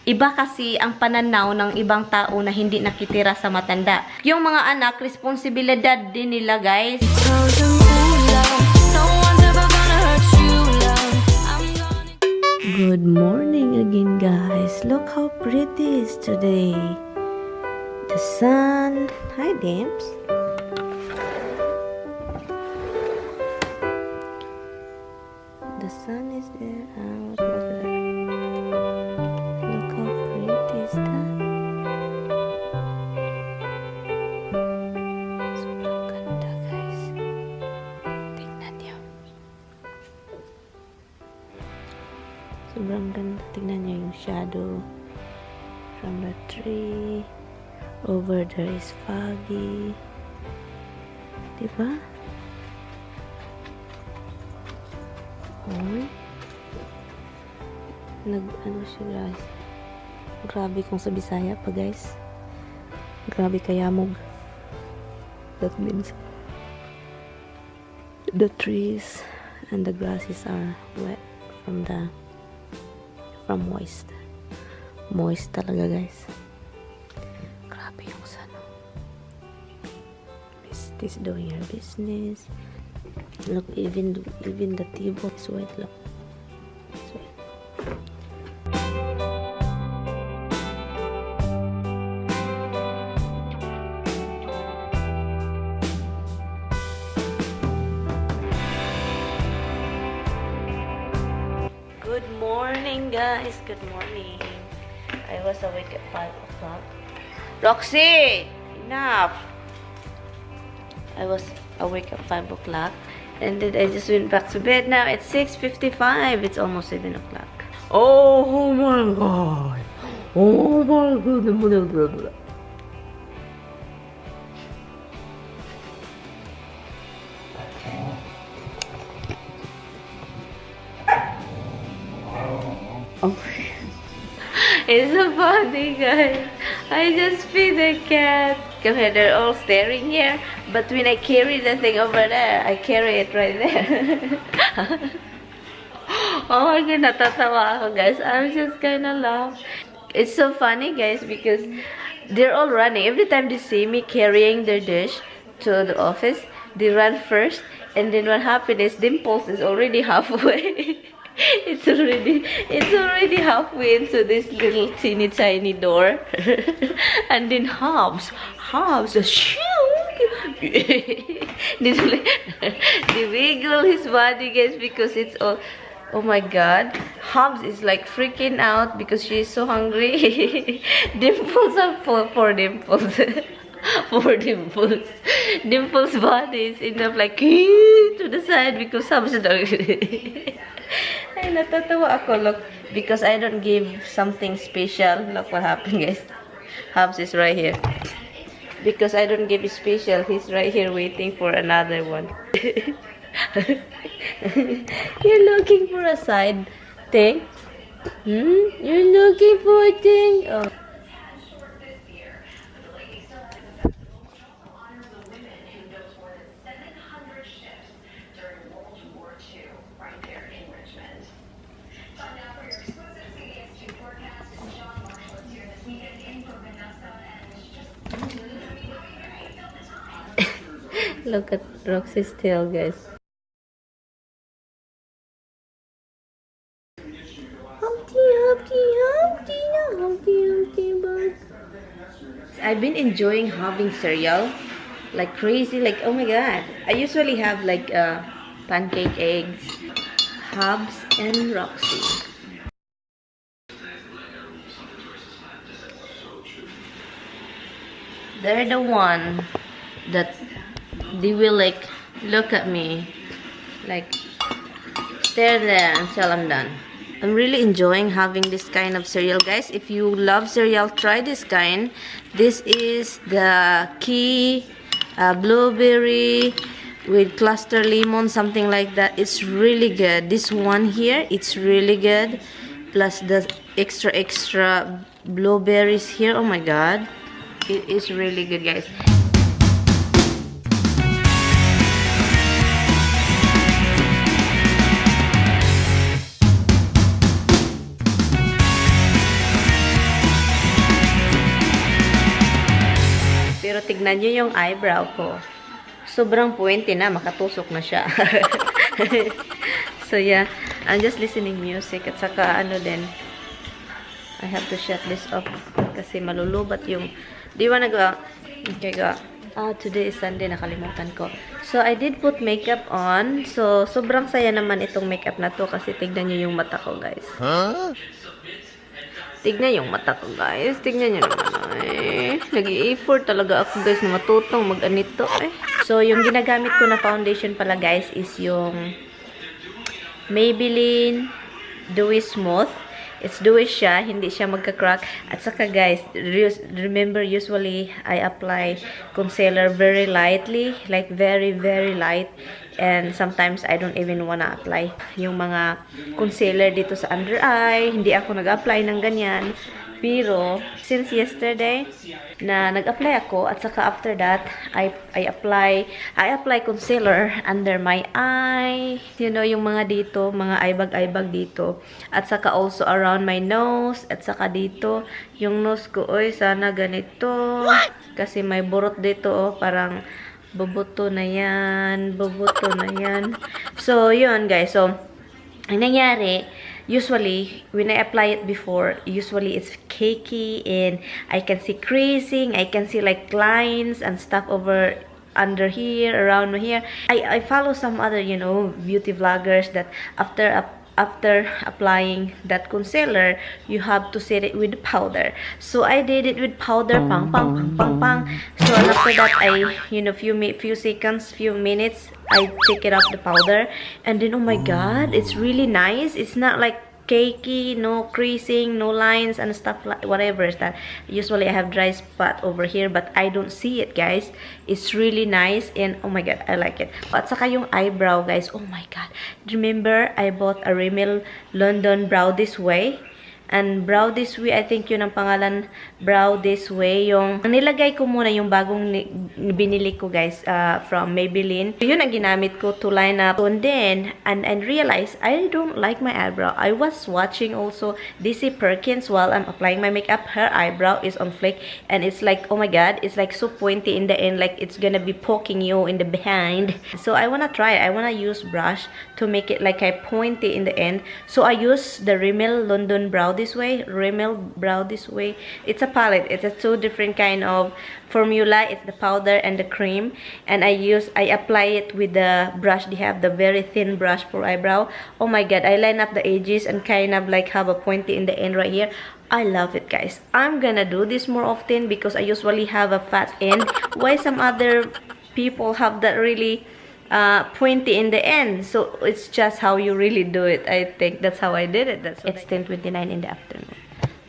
Iba kasi ang pananaw ng ibang tao na hindi nakitira sa matanda. Yung mga anak, responsibilidad din nila, guys. Good morning again, guys. Look how pretty it is today. The sun. Hi, Dimps. The sun is there out. Look how pretty is that. Sobrang ganda, guys. Tingnan niyo. Sobrang ganda. Tingnan niyo yung shadow from the tree. Over there is foggy. Diba? Ano siya, guys. Grabe kung sa Bisaya pa, guys. Grabe kayamog. That means the trees and the grasses are wet from moist. Moist talaga, guys. Grabe yung sun. This doing her business. Look, even the table is wet. Look. It's wet. Good morning, guys. Good morning. I was awake at 5 o'clock. Roxy! Enough! I was awake at 5 o'clock. And then I just went back to bed. Now it's 6:55. It's almost 7 o'clock. Oh my god. Oh my god. Oh. It's so funny, guys. I just feed the cat. Come here, they're all staring here. But when I carry the thing over there, I carry it right there. Oh my god, natatawa ako, guys. I'm just kinda laugh. It's so funny, guys, because they're all running. Every time they see me carrying their dish to the office, they run first. And then what happens is Dimples is already halfway. It's already halfway into this little teeny tiny door. And then Hobbs, shoo! They wiggle his body, guys, because it's all. Oh my god, Hobbs is like freaking out because she's so hungry. Dimples are for Dimples. For Dimples. Dimples' body is enough like to the side because Hobbs is Ay, natatawa ako, look, because I don't give something special. Look what happened, guys. Hobbs is right here. Because I don't give it special, he's right here waiting for another one. You're looking for a side thing? You're looking for a thing? Oh. Look at Roxy's tail, guys. Humpty bird. I've been enjoying having cereal like crazy, like oh my god. I usually have like pancake eggs, Hobbs and Roxy. They're the one that they will like look at me like stare there until I'm done. I'm really enjoying having this kind of cereal, guys. If you love cereal, try this kind. This is the key blueberry with cluster lemon, something like that. It's really good. This one here, it's really good. Plus the extra blueberries here. Oh my god, it is really good, guys. tignan nyo yung eyebrow ko. Sobrang pointy na, makatusok na siya. So yeah, I'm just listening music. At saka ano din, I have to shut this off kasi malulubat yung... Do you wanna go? Okay, go. Today is Sunday, nakalimutan ko. So, I did put makeup on. So, sobrang saya naman itong makeup na to kasi tignan nyo yung mata ko, guys. Huh? Tignan yung mata ko, guys. Tignan nyo naman. Nag-i-effort talaga ako, guys, na matutong mag-anito. So, yung ginagamit ko na foundation pala, guys, is yung Maybelline Dewy Smooth. It's dewy siya, hindi siya magka-crack. At saka guys, remember usually I apply concealer very lightly, like very light. And sometimes I don't even wanna apply yung mga concealer dito sa under eye. Hindi ako nag-apply ng ganyan. Pero since yesterday na nag-apply ako, at saka after that I apply concealer under my eye, you know, yung mga dito, mga aybag dito, at saka also around my nose, at saka dito yung nose ko. Oy, sana ganito. What? Kasi may burot dito, oh, parang bubuto na yan. So yun guys, so ang nangyari, usually, when I apply it before, usually it's cakey and I can see creasing, I can see like lines and stuff over under here, around here. I follow some other, you know, beauty vloggers that after applying that concealer, you have to set it with powder. So I did it with powder, pang. So after that, I, you know, few seconds, few minutes, I take it off the powder, and then oh my god, it's really nice. It's not like cakey, no creasing, no lines and stuff like whatever is that. Usually I have dry spot over here, but I don't see it, guys. It's really nice, and oh my god, I like it. At saka yung eyebrow, guys, oh my god. Remember, I bought a Rimmel London Brow This Way. And Brow This Way, I think yun ang pangalan, Brow This Way. Yung nilagay ko muna yung bagong binili ko, guys, from Maybelline. Yun ang ginamit ko to line up. And then, and realize I don't like my eyebrow. I was watching also DC Perkins while I'm applying my makeup. Her eyebrow is on flick, and it's like, oh my god, it's like so pointy in the end, like it's gonna be poking you in the behind. So I wanna try it. I wanna use brush to make it like a pointy in the end. So I use the Rimmel London Brow This Way, Rimmel Brow This Way. It's a palette. It's a two different kind of formula. It's the powder and the cream, and I apply it with the brush. They have the very thin brush for eyebrow. Oh my god, I line up the edges and kind of like have a pointy in the end right here. I love it, guys. I'm gonna do this more often because I usually have a fat end. Why some other people have that really pointy in the end? So it's just how you really do it. I think that's how I did it. It's 10:29 in the afternoon.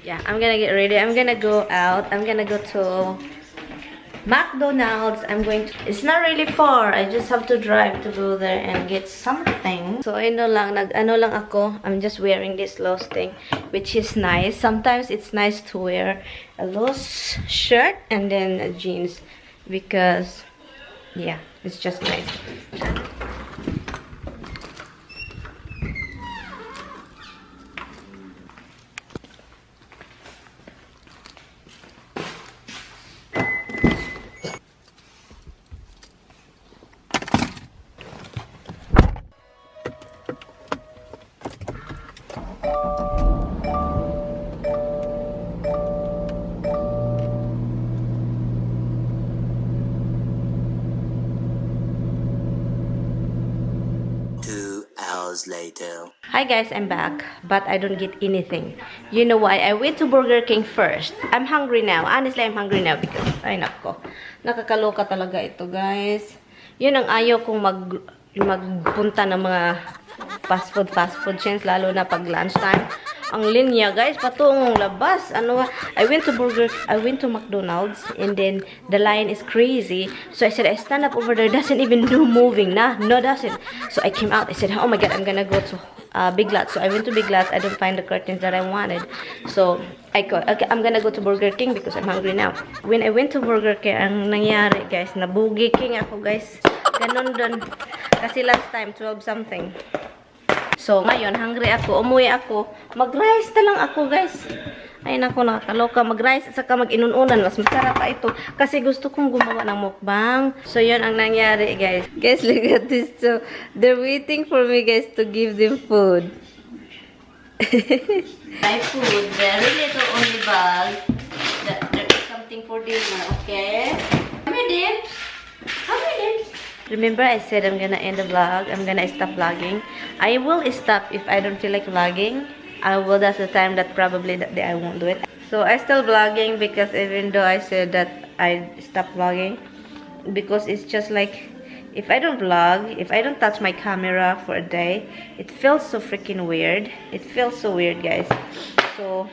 Yeah, I'm gonna get ready. I'm gonna go out. I'm gonna go to McDonald's. It's not really far. I just have to drive to go there and get something. So ano lang ako. I'm just wearing this loose thing, which is nice. Sometimes it's nice to wear a loose shirt and then jeans because yeah, it's just nice. Later. Hi guys, I'm back, but I don't get anything. You know why? I went to Burger King first. I'm hungry now. Honestly, I'm hungry now because, ay nako, nakakaloka talaga ito, guys. Yun ang ayaw kong magpunta ng mga fast food chains, lalo na pag lunchtime. Ang linya, guys, patungong labas. I went to McDonald's, and then the line is crazy. So I said, I stand up over there, doesn't even do moving, no, doesn't. So I came out, I said, oh my god, I'm gonna go to Big Lots. So I went to Big Lots. I didn't find the curtains that I wanted. So okay, I'm gonna go to Burger King because I'm hungry now. When I went to Burger King, ang nangyari, guys, nabugi king ako, guys. Ganon dun. Kasi last time, 12 something. So, ngayon, hungry ako. Umuwi ako. Mag-rice na lang ako, guys. Ay nako, nakakaloka. Mag-rice at saka mag-inununan. Mas masarap pa ito. Kasi gusto kong gumawa ng mukbang. So, yun ang nangyari, guys. Guys, look at this. So, they're waiting for me, guys, to give them food. My food. Very little only bag. There is something for dinner, okay? Come here, dear. Come here, dear. Remember, I said I'm gonna end the vlog. I'm gonna stop vlogging. I will stop if I don't feel like vlogging. I will. That's the time that probably that day I won't do it. So I still vlogging because even though I said that I stop vlogging, because it's just like if I don't vlog, if I don't touch my camera for a day, it feels so freaking weird. It feels so weird, guys. So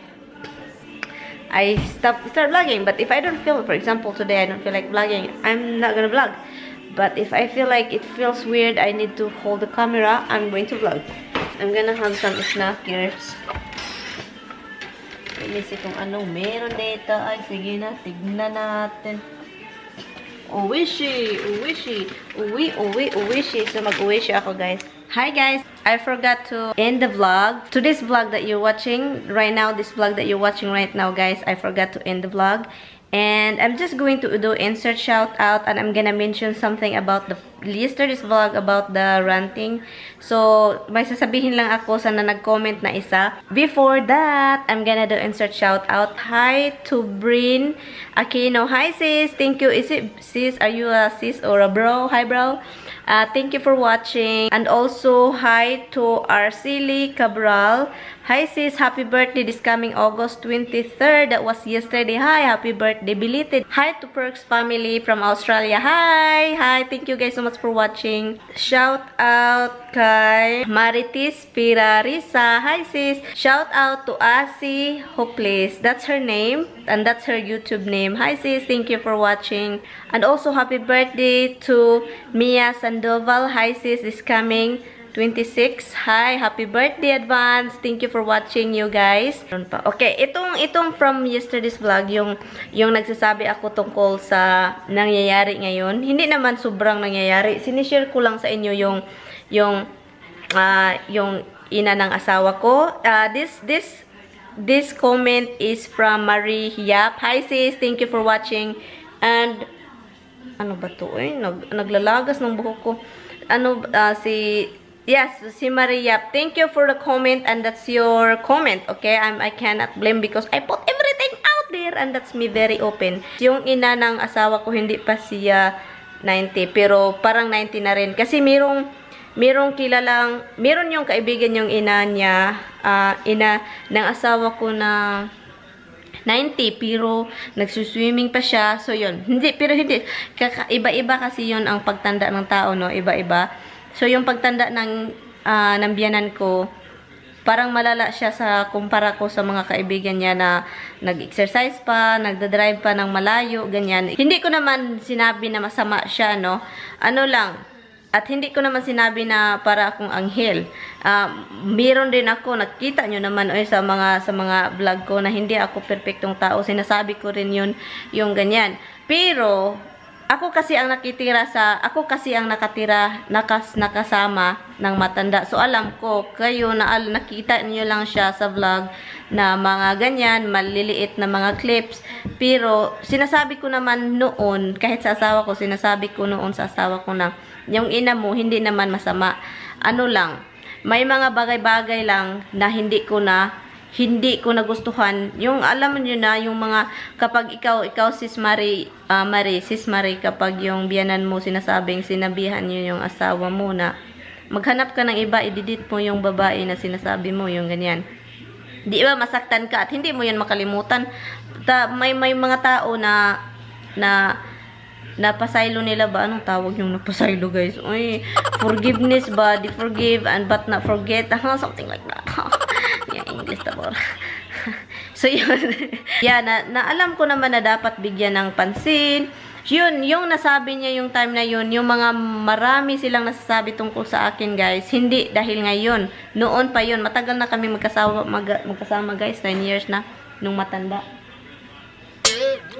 I start vlogging. But if I don't feel, for example, today I don't feel like vlogging, I'm not gonna vlog. But if I feel like it feels weird, I need to hold the camera, I'm going to vlog. I'm gonna have some snackers. Let me see kung anong meron dito. Ay, sige na. Tignan natin. Uwishi! Uwishi! Uwishi! So, mag-uwishi ako, guys. Hi, guys! I forgot to end the vlog. To this vlog that you're watching right now, this vlog that you're watching right now, guys, I forgot to end the vlog. And I'm just going to do insert shout out, and I'm gonna mention something about the yesterday's vlog about the ranting. So, may sasabihin lang ako sa na nag-comment na isa. Before that, I'm gonna do insert shout out. Hi to Brin Aquino. Hi sis, thank you. Is it sis? Are you a sis or a bro? Hi bro. Thank you for watching. And also, hi to Arceli Cabral. Hi sis, happy birthday this coming August 23rd. That was yesterday. Hi, happy birthday belated. Hi to Perks family from Australia. Hi, thank you guys so much for watching. Shout out kay Maritis Pirarisa. Hi sis. Shout out to Asi Hopeless. That's her name and that's her YouTube name. Hi sis, thank you for watching. And also happy birthday to Mia Sandoval. Hi sis, this coming 26. Hi, happy birthday advance. Thank you for watching you guys. Okay, itong from yesterday's vlog, yung nagsasabi ako tungkol sa nangyayari ngayon. Hindi naman sobrang nangyayari. Sinishare ko lang sa inyo yung ina ng asawa ko. This comment is from MaryAnn.A. Hi sis, thank you for watching. And ano ba to? Naglalagas ng buhok ko. Yes, si Maria. Thank you for the comment, and that's your comment, okay? I cannot blame because I put everything out there, and that's me very open. Yung ina ng asawa ko, hindi pa siya 90, pero parang 90 na rin. Kasi merong yung kaibigan yung ina niya, ina ng asawa ko na 90, pero nagsuswimming pa siya. So, yun. Hindi. Iba-iba kasi yun ang pagtanda ng tao, no? Iba-iba. So, yung pagtanda ng biyanan ko, parang malala siya sa kumpara ko sa mga kaibigan niya na nag-exercise pa, nagdadrive pa ng malayo, ganyan. Hindi ko naman sinabi na masama siya, no? Ano lang. At hindi ko naman sinabi na para akong anghel. Meron din ako, nakita nyo naman sa mga vlog ko na hindi ako perfectong tao. Sinasabi ko rin yun, yung ganyan. Pero, ako kasi ang nakasama ng matanda. So, alam ko, kayo nakita niyo lang siya sa vlog na mga ganyan, maliliit na mga clips. Pero, sinasabi ko naman noon, kahit sa asawa ko, sinasabi ko noon sa asawa ko na, yung ina mo, hindi naman masama. Ano lang, may mga bagay-bagay lang na hindi ko nagustuhan. Yung alam niyo na yung mga kapag ikaw sis Mary, kapag yung biyanan mo sinabihan niyo yung asawa mo na maghanap ka ng iba, i-delete mo yung babae na sinasabi mo, yung ganyan. Di ba masaktan ka at hindi mo yan makalimutan. May mga tao na napasaylo nila ba? Anong tawag yung napasaylo, guys? Uy, forgiveness ba? Di forgive and but not forget. Something like that. Yeah, English tabor. So, yun. Yeah, na alam ko naman na dapat bigyan ng pansin. Yun, yung nasabi niya yung time na yun, yung mga marami silang nasasabi tungkol sa akin, guys. Hindi dahil ngayon. Noon pa yun. Matagal na kami magkasama, guys. 9 years na nung matanda.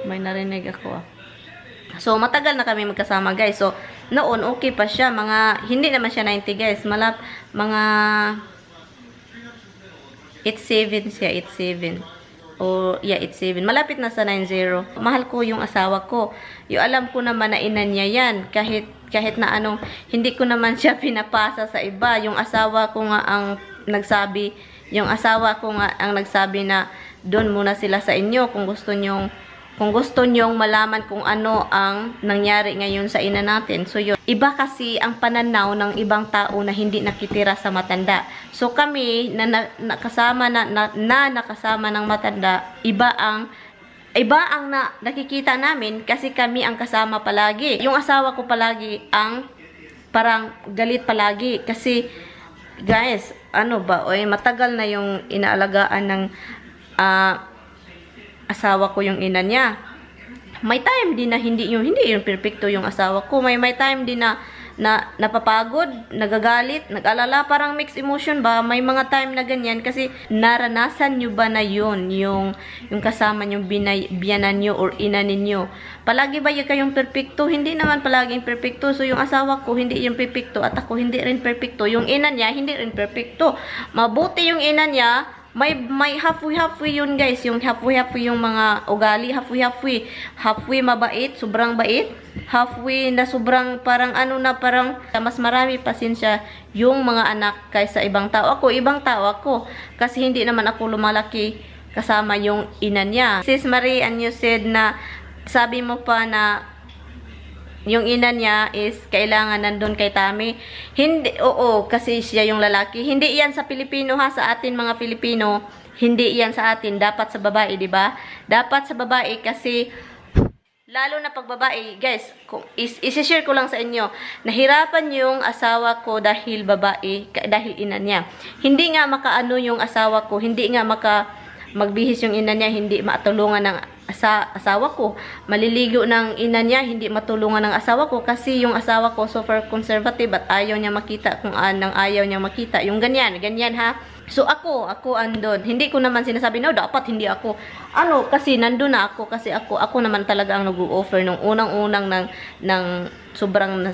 May narinig ako, So, matagal na kami magkasama, guys. So, noon, okay pa siya. Hindi naman siya 90, guys. Mga 87 siya, 87. O, yeah, it's 7. Malapit na sa 90. Mahal ko yung asawa ko. Yung alam ko naman na ina niya yan. Kahit na ano, hindi ko naman siya pinapasa sa iba. Yung asawa ko nga ang nagsabi, na doon muna sila sa inyo kung gusto nyong malaman kung ano ang nangyari ngayon sa ina natin. So yun, iba kasi ang pananaw ng ibang tao na hindi nakitira sa matanda. So kami na nakasama nakasama ng matanda, iba ang nakikita namin kasi kami ang kasama palagi. Yung asawa ko palagi ang parang galit palagi kasi guys, matagal na yung inaalagaan ng asawa ko yung ina niya. May time din na hindi yung perfecto yung asawa ko. May time din na napapagod, nagagalit, nag-alala, parang mixed emotion ba. May mga time na ganyan kasi naranasan nyo ba na yun, yung kasama nyo, biyanan nyo or ina ninyo. Palagi ba yung kayong perfecto? Hindi naman palaging perfecto. So yung asawa ko hindi yung perfecto at ako hindi rin perfecto. Yung ina niya hindi rin perfecto. Mabuti yung ina niya, may halfway yun guys, yung halfway yung mga ugali, halfway mabait, sobrang bait, halfway na sobrang parang parang mas marami pasensya yung mga anak kaysa ibang tao. Ibang tao ako kasi hindi naman ako lumalaki kasama yung ina niya. Sis MaryAnn, you said na sabi mo pa na yung ina niya is kailangan nandun kay Tami. Hindi, oo, kasi siya yung lalaki. Hindi yan sa Pilipino ha, sa atin mga Pilipino. Hindi yan sa atin, dapat sa babae, di ba? Dapat sa babae kasi lalo na pag babae, guys, isi-share ko lang sa inyo. Nahirapan yung asawa ko dahil babae, dahil ina niya. Hindi nga makaano yung asawa ko, hindi nga magbihis yung ina niya, hindi matulungan ng asawa ko. Maliligo ng ina niya, hindi matulungan ng asawa ko kasi yung asawa ko super conservative at ayaw niya makita kung anong ayaw niya makita. Yung ganyan ha. So ako andun. Hindi ko naman sinasabi, no, dapat hindi ako. Kasi nandun na ako kasi ako naman talaga ang nag-o-offer nung unang-unang ng sobrang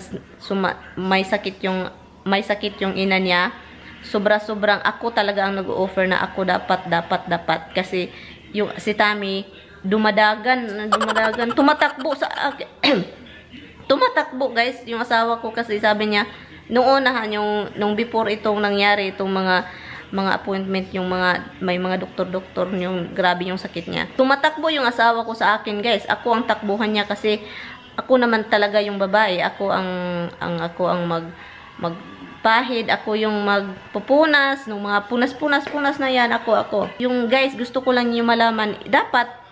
may sakit yung ina niya. Sobrang ako talaga ang nag-o-offer na ako dapat kasi yung si Tami dumadagan, tumatakbo sa akin. Tumatakbo guys yung asawa ko kasi sabi niya nung unahan nung before itong nangyari itong mga appointment, yung may mga doktor yung grabe yung sakit niya. Tumatakbo yung asawa ko sa akin guys. Ako ang takbuhan niya kasi ako naman talaga yung babae. Ako ang magpahid, ako yung magpupunas ng mga punas na yan, ako. Yung guys, gusto ko lang yung malaman, dapat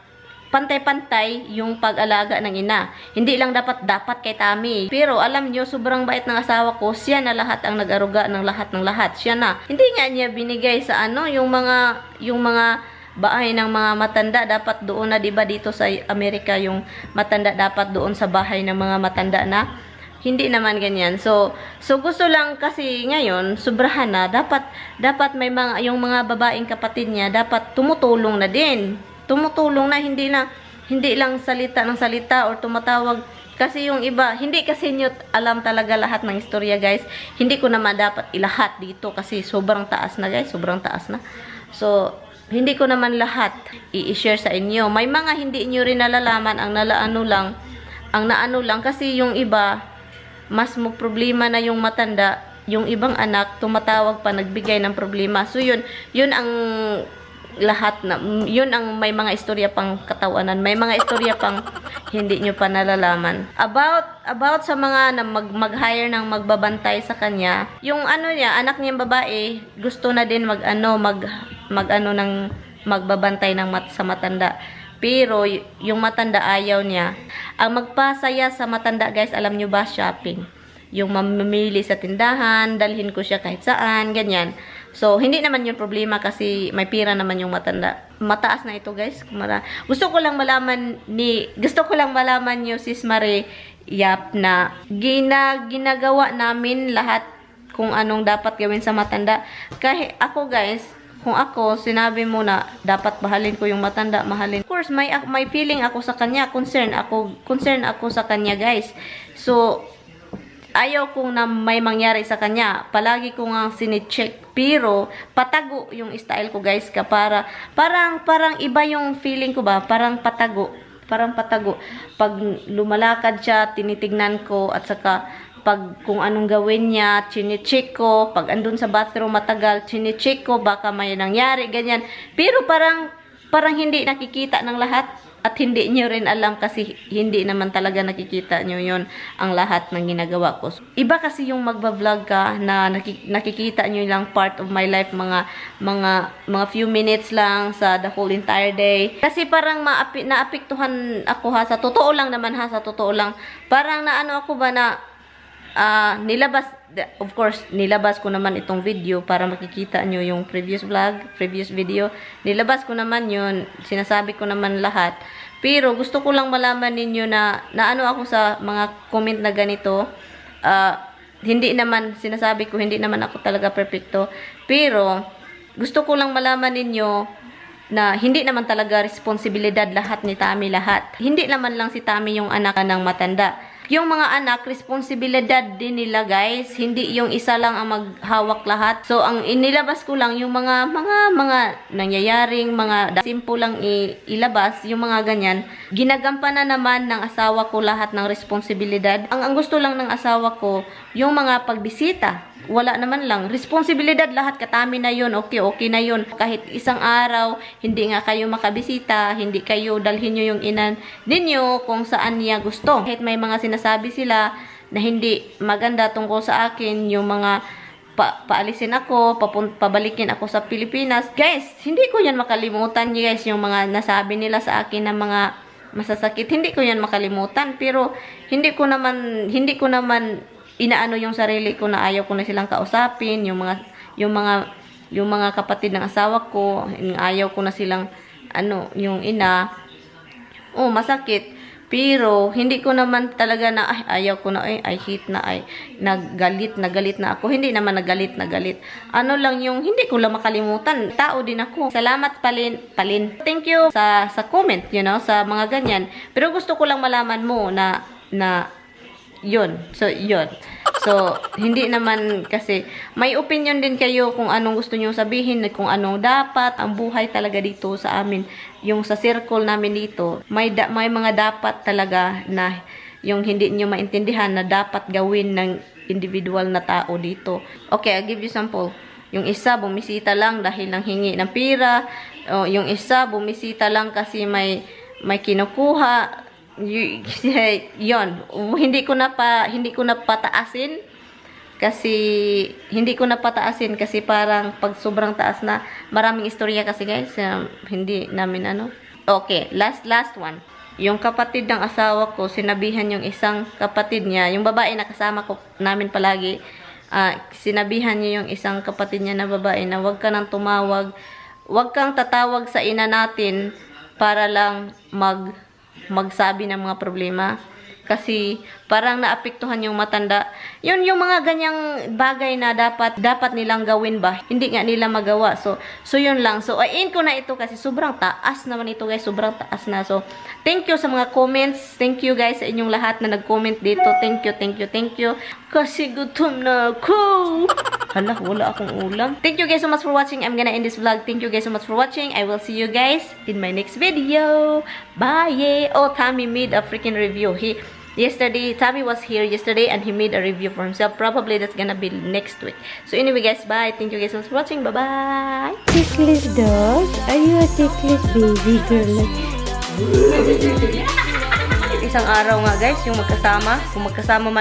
pantay-pantay yung pag-alaga ng ina. Hindi lang dapat kay Tami. Pero alam nyo, sobrang bait ng asawa ko, siya na lahat ang nag-aruga ng lahat. Siya na. Hindi nga niya binigay sa yung mga bahay ng mga matanda, dapat doon na, diba dito sa Amerika, yung matanda dapat doon sa bahay ng mga matanda na. Hindi naman ganyan. So gusto lang kasi ngayon, sobrahan na, dapat may yung mga babaeng kapatid niya, dapat tumutulong na din. Tumutulong na, hindi lang salita ng salita or tumatawag. Kasi yung iba, hindi kasi nyo alam talaga lahat ng istorya guys. Hindi ko naman dapat ilahat dito kasi sobrang taas na guys, sobrang taas na. So, hindi ko naman lahat i-share sa inyo. May mga hindi nyo rin nalalaman, ang naano lang kasi yung iba, mas mo problema na yung matanda, yung ibang anak, tumatawag pa, nagbigay ng problema. So, yun ang lahat na, yun ang may mga istorya pang katawanan, may mga istorya pang hindi nyo pa nalalaman. About sa mga na mag-hire ng magbabantay sa kanya, yung anak niyang babae, gusto na din magbabantay sa matanda. Pero yung matanda ayaw niya. Ang magpasaya sa matanda guys, alam nyo ba, shopping. Yung mamimili sa tindahan, dalhin ko siya kahit saan, ganyan. So, hindi naman yung problema kasi may pira naman yung matanda. Mataas na ito guys. Gusto ko lang malaman niyo sis Mary Yap na ginagawa namin lahat kung anong dapat gawin sa matanda. Kahit ako guys, kung ako, sinabi mo na dapat mahalin ko yung matanda, mahalin. Of course, may feeling ako sa kanya, concern ako sa kanya guys. So, ayaw kong na may mangyari sa kanya. Palagi ko nga sinicheck. Pero, patago yung style ko, guys. Parang iba yung feeling ko ba? Parang patago. Pag lumalakad siya, tinitignan ko. At saka, pag kung anong gawin niya, chinicheck ko. Pag andun sa bathroom matagal, chinicheck ko. Baka may nangyari, ganyan. Pero parang hindi nakikita ng lahat. At hindi nyo rin alam kasi hindi naman talaga nakikita nyo yon ang lahat ng ginagawa ko. Iba kasi yung magba-vlog ka na nakikita nyo lang part of my life, mga few minutes lang sa the whole entire day. Kasi parang naapektuhan ako sa totoo lang naman sa totoo lang. Parang naano ako ba na of course, nilabas ko naman itong video para makikita nyo yung previous video. Nilabas ko naman yun, sinasabi ko naman lahat. Pero gusto ko lang malaman ninyo na ano ako sa mga comment na ganito. Hindi naman, sinasabi ko, hindi naman ako talaga perfecto. Pero, gusto ko lang malaman ninyo na hindi naman talaga responsibilidad lahat ni Tami lahat. Hindi naman lang si Tami yung anak ng matanda. Yung mga anak, responsibilidad din nila, guys. Hindi yung isa lang ang maghawak lahat. So, ang inilabas ko lang yung mga nangyayaring, mga simple lang ilabas, yung mga ganyan. Ginagampanan naman ng asawa ko lahat ng responsibilidad. Ang gusto lang ng asawa ko, yung mga pagbisita. Wala naman lang. Responsibilidad lahat, katami na yun. Okay na yun. Kahit isang araw, hindi nga kayo makabisita, hindi kayo dalhin nyo yung inan ninyo kung saan niya gusto. Kahit may mga sinasabi sila na hindi maganda tungkol sa akin, yung mga paalisin ako, pabalikin ako sa Pilipinas. Guys, hindi ko yan makalimutan, guys, yung mga nasabi nila sa akin na mga masasakit. Hindi ko yan makalimutan, pero hindi ko naman inaano yung sarili ko na ayaw ko na silang kausapin, yung mga kapatid ng asawa ko, ayaw ko na silang yung ina. Masakit. Pero hindi ko naman talaga na ayaw ko na I hate na nagalit na ako. Hindi naman nagalit. Ano lang yung hindi ko lang makalimutan. Tao din ako. Salamat palin. Thank you sa comment, sa mga ganyan. Pero gusto ko lang malaman mo na yun. So, hindi naman kasi may opinion din kayo kung anong gusto nyo sabihin, kung anong dapat. Ang buhay talaga dito sa amin, yung sa circle namin dito, may mga dapat talaga na yung hindi nyo maintindihan na dapat gawin ng individual na tao dito. Okay, I'll give you sample. Yung isa, bumisita lang dahil nang hingi ng pira. Yung isa, bumisita lang kasi may kinukuha. Yon, hindi ko na pataasin kasi parang pag sobrang taas na, maraming istorya kasi, guys, hindi namin okay, last one. Yung kapatid ng asawa ko, sinabihan yung isang kapatid niya, yung babae na kasama ko namin palagi, sinabihan niya yung isang kapatid niya na babae na wag kang tatawag sa ina natin para lang magsabi ng mga problema. Kasi parang naapektuhan yung matanda. Yun yung mga ganyang bagay na dapat nilang gawin ba? Hindi nga nila magawa. So yun lang. So, ayin ko na ito kasi sobrang taas naman ito, guys. Sobrang taas na. So, thank you sa mga comments. Thank you, guys, sa inyong lahat na nag-comment dito. Thank you. Kasi gutom na ako. Hala, wala akong ulam. Thank you guys so much for watching. I'm gonna end this vlog. Thank you guys so much for watching. I will see you guys in my next video. Bye! Oh, Tami made a freaking review. Tami was here yesterday and he made a review for himself. Probably that's gonna be next week. So anyway, guys, bye. Thank you guys so much for watching. Bye-bye. Tickless dog? Are you a tickless baby girl? Isang araw nga, guys, yung magkasama. Kung magkasama man